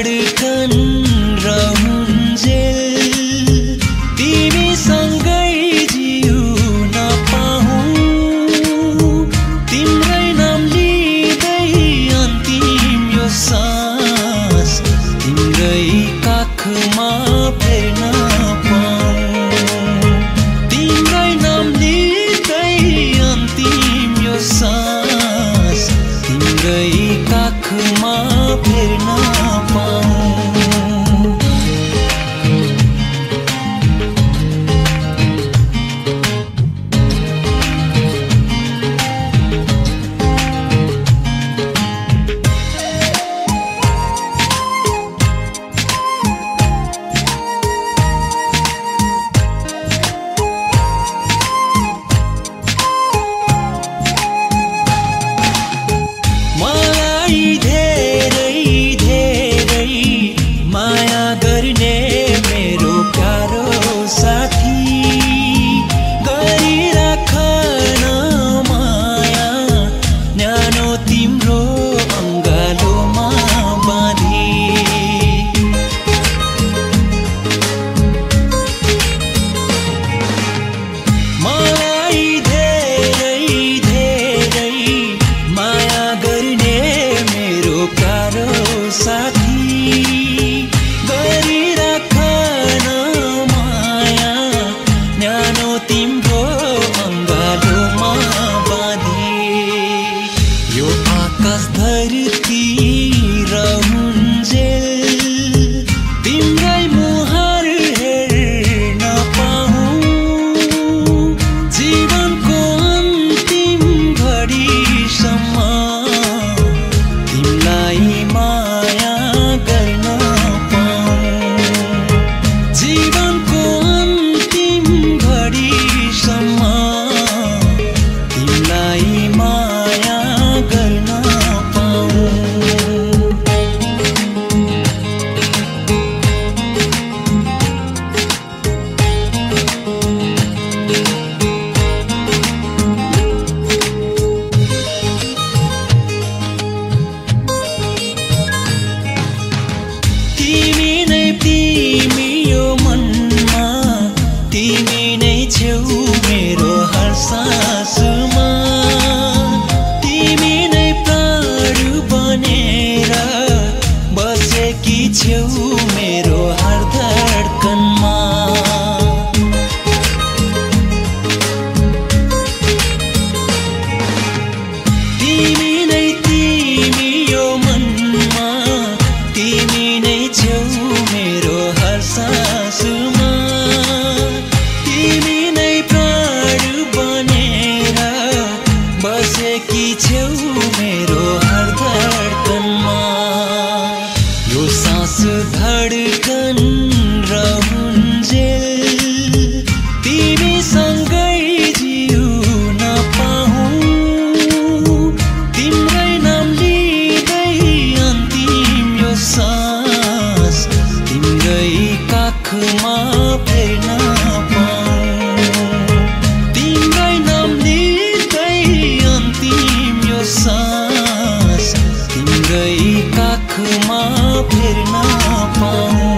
धडकन रहन्जेल तिमीसँगै जिउन पाऊँ तिम्रै नाम लिँदै अन्तिम यो सास तिम्रै काखमा फेर्न पाऊँ तिम्रै नाम लिँदै अन्तिम यो सास तिम्रै काखमा फेर्न पाऊँ धरती रहन्जेल तिम्रै मुहार हेर्न पाऊँ जीवनको अन्तिम घडीसम्म तिमीलाई माया गर्न पाऊँ जीवनको अन्तिम घडीसम्म तिमीलाई माया गर्न तिमी यो मनमा तिमी नै छेउ मेरो हर सासमा तिमी नै प्राण बनेर बसेकी छेउ मेरो हर धडकनमा तिमी यो मनमा तिमी नै छेउ मेरो हर सासमा तिमी नै प्राण बनेर बसेकी छेउ मेरो हर धडकनमा यो सास धडकन रहन्जेल तिमीसँगै जिउन पाऊँ तिम्रै नाम लिँदै अन्तिम यो सास तिम्रै काखमा फेर्न पाऊँ तिम्रै नाम लिँदै अन्तिम यो सास तिम्रै काखमा फेर्न पाऊँ।